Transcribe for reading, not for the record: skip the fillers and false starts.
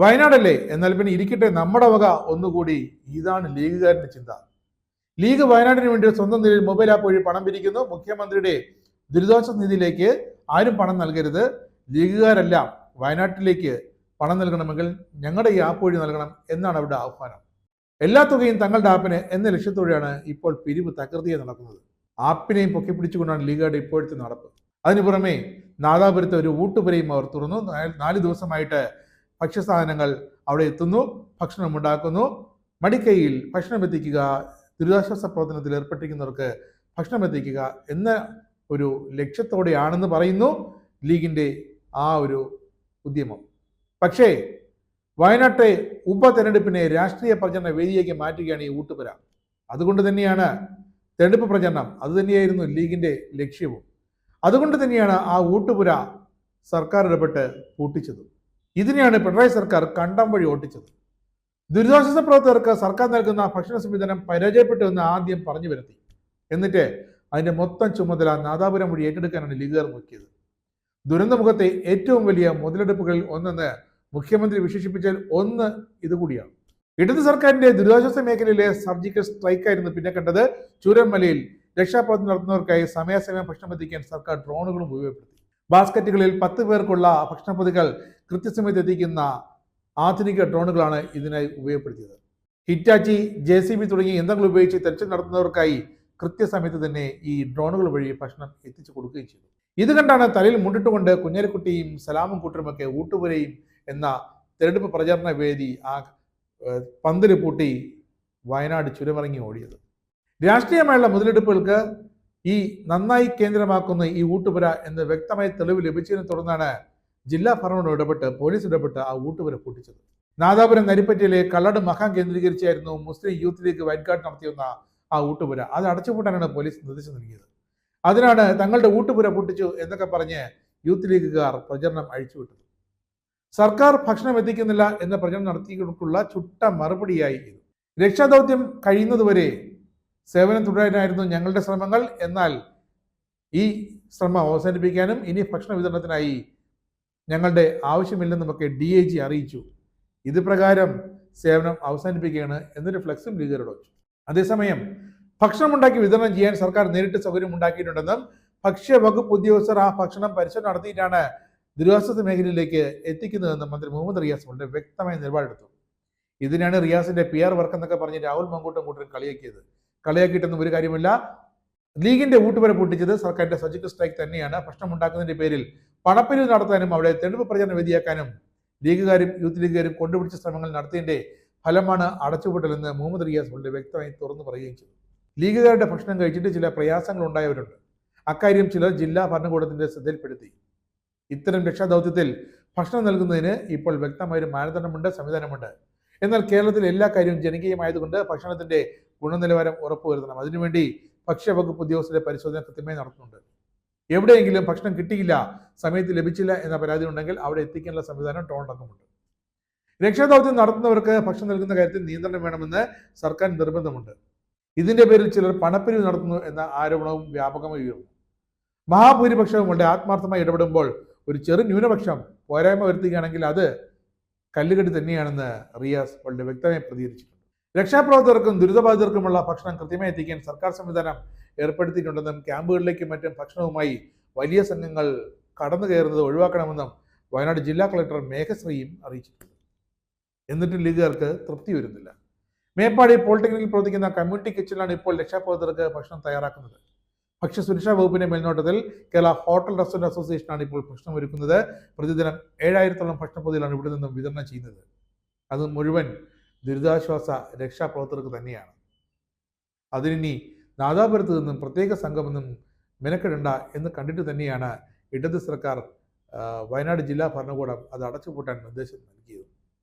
വയനാടല്ലേ, എന്നാൽ പിന്നെ ഇരിക്കട്ടെ നമ്മുടെ വക ഒന്നുകൂടി. ഇതാണ് ലീഗുകാരന്റെ ചിന്ത. ലീഗ് വയനാടിന് വേണ്ടി സ്വന്തം നിലയിൽ മൊബൈൽ ആപ്പ് വഴി പണം പിരിക്കുന്നു. മുഖ്യമന്ത്രിയുടെ ദുരിതാശ്വാസ നിധിയിലേക്ക് ആരും പണം നൽകരുത്, ലീഗുകാരെല്ലാം വയനാട്ടിലേക്ക് പണം നൽകണമെങ്കിൽ ഞങ്ങളുടെ ഈ ആപ്പ് വഴി നൽകണം എന്നാണ് അവരുടെ ആഹ്വാനം. എല്ലാ തുകയും തങ്ങളുടെ ആപ്പിന് എന്ന ലക്ഷ്യത്തോടെയാണ് ഇപ്പോൾ പിരിവ് തകൃതിയെ നടക്കുന്നത്. ആപ്പിനെയും പൊക്കിപ്പിടിച്ചുകൊണ്ടാണ് ലീഗുകാരുടെ ഇപ്പോഴത്തെ നടപ്പ്. അതിനു പുറമെ നാദാപുരത്തെ ഒരു ഊട്ടുപുരയും അവർ തുറന്നു. 4 ദിവസമായിട്ട് ഭക്ഷ്യസാധനങ്ങൾ അവിടെ എത്തുന്നു, ഭക്ഷണം ഉണ്ടാക്കുന്നു. മടിക്കൈയിൽ ഭക്ഷണം എത്തിക്കുക, ദുരിതാശ്വാസ പ്രവർത്തനത്തിൽ ഏർപ്പെട്ടിരിക്കുന്നവർക്ക് ഭക്ഷണം എത്തിക്കുക എന്ന ഒരു ലക്ഷ്യത്തോടെയാണെന്ന് പറയുന്നു ലീഗിൻ്റെ ആ ഒരു ഉദ്യമം. പക്ഷേ വയനാട്ടെ ഉപതെരഞ്ഞെടുപ്പിനെ രാഷ്ട്രീയ പ്രചരണ വേദിയേക്ക് മാറ്റുകയാണ് ഈ ഊട്ടുപുര. അതുകൊണ്ട് തന്നെയാണ് തെരഞ്ഞെടുപ്പ് പ്രചരണം അതുതന്നെയായിരുന്നു ലീഗിൻ്റെ ലക്ഷ്യവും. അതുകൊണ്ട് തന്നെയാണ് ആ ഊട്ടുപുര സർക്കാർ ഇടപെട്ട് പൂട്ടിച്ചത്. ഇതിനെയാണ് പിണറായി സർക്കാർ കണ്ടം വഴി ഓട്ടിച്ചത്. ദുരിതാശ്വാസ പ്രവർത്തകർക്ക് സർക്കാർ നൽകുന്ന ഭക്ഷണ സംവിധാനം പരാജയപ്പെട്ടു എന്ന് ആദ്യം പറഞ്ഞു വരുത്തി. എന്നിട്ട് അതിന്റെ മൊത്തം ചുമതല നാദാപുരം വഴി ഏറ്റെടുക്കാനാണ് ലീഗുകാർ നോക്കിയത്. ദുരന്തമുഖത്തെ ഏറ്റവും വലിയ മുതലെടുപ്പുകളിൽ ഒന്നെന്ന് മുഖ്യമന്ത്രി വിശേഷിപ്പിച്ചാൽ ഒന്ന് ഇതുകൂടിയാണ്. ഇടത് സർക്കാരിന്റെ ദുരിതാശ്വാസ മേഖലയിലെ സർജിക്കൽ സ്ട്രൈക്കായിരുന്നു പിന്നെ കണ്ടത്. ചൂരന്മലയിൽ രക്ഷാപ്രവർത്തനം നടത്തുന്നവർക്കായി സമയാസമയം ഭക്ഷണം എത്തിക്കാൻ സർക്കാർ ഡ്രോണുകളും ഉപയോഗപ്പെടുത്തി. ബാസ്ക്കറ്റുകളിൽ 10 പേർക്കുള്ള ഭക്ഷണപ്പൊതികൾ കൃത്യസമയത്ത് എത്തിക്കുന്ന ആധുനിക ഡ്രോണുകളാണ് ഇതിനായി ഉപയോഗപ്പെടുത്തിയത്. ഹിറ്റാച്ചി, JCB തുടങ്ങിയ യന്ത്രങ്ങൾ ഉപയോഗിച്ച് തെരച്ചിൽ നടത്തുന്നവർക്കായി കൃത്യസമയത്ത് തന്നെ ഈ ഡ്രോണുകൾ വഴി ഭക്ഷണം എത്തിച്ചു കൊടുക്കുകയും ചെയ്തു. ഇത് കണ്ടാണ് തലയിൽ മുണ്ടിട്ടുകൊണ്ട് കുഞ്ഞാലിക്കുട്ടിയും സലാമും കൂട്ടരുമൊക്കെ ഊട്ടുപുരയും എന്ന തെരഞ്ഞെടുപ്പ് പ്രചാരണ വേദി ആ പന്തല് പൂട്ടി വയനാട് ചുരമിറങ്ങി ഓടിയത്. രാഷ്ട്രീയമായുള്ള മുതലെടുപ്പുകൾക്ക് ഈ നന്നായി കേന്ദ്രമാക്കുന്ന ഈ ഊട്ടുപുര എന്ന് വ്യക്തമായ തെളിവ് ലഭിച്ചതിനെ തുടർന്നാണ് ജില്ലാ ഭരണകൂടം ഇടപെട്ട് പോലീസ് ഇടപെട്ട് ആ ഊട്ടുപുര പൂട്ടിച്ചത്. നാദാപുരം നരിപ്പറ്റയിലെ കള്ളട് മഹാം കേന്ദ്രീകരിച്ചായിരുന്നു മുസ്ലിം യൂത്ത് ലീഗ് വൈറ്റ്കാർഡ് നടത്തിയുന്ന ആ ഊട്ടുപുര. അത് അടച്ചുപൂട്ടാനാണ് പോലീസ് നിർദ്ദേശം നൽകിയത്. അതിനാണ് തങ്ങളുടെ ഊട്ടുപുര പൂട്ടിച്ചു എന്നൊക്കെ പറഞ്ഞ് യൂത്ത് ലീഗുകാർ പ്രചരണം അഴിച്ചുവിട്ടത്. സർക്കാർ ഭക്ഷണം എത്തിക്കുന്നില്ല എന്ന പ്രചരണം നടത്തിയിട്ടുള്ള ചുട്ട മറുപടിയായി ഇത്. രക്ഷാദൗത്യം കഴിയുന്നതുവരെ സേവനം തുടരാനായിരുന്നു ഞങ്ങളുടെ ശ്രമങ്ങൾ. എന്നാൽ ഈ ശ്രമം അവസാനിപ്പിക്കാനും ഇനി ഭക്ഷണ വിതരണത്തിനായി ഞങ്ങളുടെ ആവശ്യമില്ലെന്നുമൊക്കെ DIG അറിയിച്ചു. ഇത് പ്രകാരം സേവനം അവസാനിപ്പിക്കുകയാണ് എന്നൊരു ഫ്ലെക്സും ലീഗുകാരോട് വെച്ചു. അതേസമയം ഭക്ഷണമുണ്ടാക്കി വിതരണം ചെയ്യാൻ സർക്കാർ നേരിട്ട് സൗകര്യം ഉണ്ടാക്കിയിട്ടുണ്ടെന്നും ഭക്ഷ്യവകുപ്പ് ഉദ്യോഗസ്ഥർ ആ ഭക്ഷണം പരിശോധന നടത്തിയിട്ടാണ് ദുരിതാശ്വാസ മേഖലയിലേക്ക് എത്തിക്കുന്നതെന്നും മന്ത്രി മുഹമ്മദ് റിയാസ് വളരെ വ്യക്തമായ നിലപാടെടുത്തു. ഇതിനാണ് റിയാസിന്റെ PR വർക്ക് എന്നൊക്കെ പറഞ്ഞ് രാഹുൽ മങ്കൂട്ടും കൂട്ടരും കളിയാക്കിയിട്ടൊന്നും ഒരു കാര്യമില്ല. ലീഗിന്റെ ഊട്ടുപുര പൂട്ടിച്ചത് സർക്കാരിന്റെ സർജിക്കൽ സ്ട്രൈക്ക് തന്നെയാണ്. ഭക്ഷണം ഉണ്ടാക്കുന്നതിന്റെ പേരിൽ പണപ്പിരിവ് നടത്താനും അവിടെ തെരഞ്ഞെടുപ്പ് പ്രചാരണ വേദിയാക്കാനും ലീഗുകാരും യൂത്ത് ലീഗുകാരും കൊണ്ടുപിടിച്ച ശ്രമങ്ങൾ നടത്തിയതിന്റെ ഫലമാണ് അടച്ചുപൂട്ടലെന്ന് മുഹമ്മദ് റിയാസ് വളരെ വ്യക്തമായി തുറന്നു പറയുകയും ചെയ്തു. ലീഗുകാരുടെ ഭക്ഷണം കഴിച്ചിട്ട് ചില പ്രയാസങ്ങൾ ഉണ്ടായവരുണ്ട്. അക്കാര്യം ചിലർ ജില്ലാ ഭരണകൂടത്തിന്റെ ശ്രദ്ധയിൽപ്പെടുത്തി. ഇത്തരം രക്ഷാദൗത്യത്തിൽ ഭക്ഷണം നൽകുന്നതിന് ഇപ്പോൾ വ്യക്തമായൊരു മാനദണ്ഡമുണ്ട്, സംവിധാനമുണ്ട്. എന്നാൽ കേരളത്തിൽ എല്ലാ കാര്യവും ജനകീയമായതുകൊണ്ട് ഭക്ഷണത്തിന്റെ ഗുണനിലവാരം ഉറപ്പുവരുത്തണം. അതിനുവേണ്ടി ഭക്ഷ്യവകുപ്പ് ഉദ്യോഗസ്ഥരുടെ പരിശോധന കൃത്യമായി നടത്തുന്നുണ്ട്. എവിടെയെങ്കിലും ഭക്ഷണം കിട്ടിയില്ല, സമയത്ത് ലഭിച്ചില്ല എന്ന പരാതി ഉണ്ടെങ്കിൽ അവിടെ എത്തിക്കാനുള്ള സംവിധാനം ഡ്രോൺ അടക്കമുണ്ട്. രക്ഷാദൗത്യം നടത്തുന്നവർക്ക് ഭക്ഷണം നൽകുന്ന കാര്യത്തിൽ നിയന്ത്രണം വേണമെന്ന് സർക്കാർ നിർബന്ധമുണ്ട്. ഇതിന്റെ പേരിൽ ചിലർ പണപ്പിരിവ് നടത്തുന്നു എന്ന ആരോപണവും വ്യാപകമായി ഉയർന്നു. മഹാഭൂരിപക്ഷവും വളരെ ആത്മാർത്ഥമായി ഇടപെടുമ്പോൾ ഒരു ചെറു ന്യൂനപക്ഷം പോരായ്മ വരുത്തുകയാണെങ്കിൽ അത് കല്ലുകടി തന്നെയാണെന്ന് റിയാസ് വളരെ വ്യക്തമായി പ്രതികരിച്ചിട്ടുണ്ട്. രക്ഷാപ്രവർത്തകർക്കും ദുരിതബാധിതർക്കുമുള്ള ഭക്ഷണം കൃത്യമായി എത്തിക്കാൻ സർക്കാർ സംവിധാനം ഏർപ്പെടുത്തിയിട്ടുണ്ടെന്നും ക്യാമ്പുകളിലേക്കും മറ്റും ഭക്ഷണവുമായി വലിയ സംഘങ്ങൾ കടന്നു കയറുന്നത് ഒഴിവാക്കണമെന്നും വയനാട് ജില്ലാ കളക്ടർ മേഘശ്രീയും അറിയിച്ചിട്ടുണ്ട്. എന്നിട്ടും ലീഗുകാർക്ക് തൃപ്തി വരുന്നില്ല. മേപ്പാടി പോളിടെക്നിക്കിൽ പ്രവർത്തിക്കുന്ന കമ്മ്യൂണിറ്റി കിച്ചണിലാണ് ഇപ്പോൾ രക്ഷാപ്രവർത്തകർക്ക് ഭക്ഷണം തയ്യാറാക്കുന്നത്. ഭക്ഷ്യസുരക്ഷാ വകുപ്പിന്റെ മേൽനോട്ടത്തിൽ കേരള ഹോട്ടൽ റെസ്റ്റോറന്റ് അസോസിയേഷനാണ് ഇപ്പോൾ ഭക്ഷണം ഒരുക്കുന്നത്. പ്രതിദിനം 7000-ഓളം ഭക്ഷണപ്പൊതികളാണ് ഇവിടെ നിന്നും വിതരണം ചെയ്യുന്നത്. അത് മുഴുവൻ ദുരിതാശ്വാസ രക്ഷാപ്രവർത്തകർക്ക് തന്നെയാണ്. അതിനി നാദാപുരത്ത് നിന്നും പ്രത്യേക സംഘമൊന്നും മെനക്കെടണ്ട എന്ന് കണ്ടിട്ട് തന്നെയാണ് ഇടത് സർക്കാർ വയനാട് ജില്ലാ ഭരണകൂടം അത് അടച്ചുപൂട്ടാൻ നിർദ്ദേശം നൽകിയത്.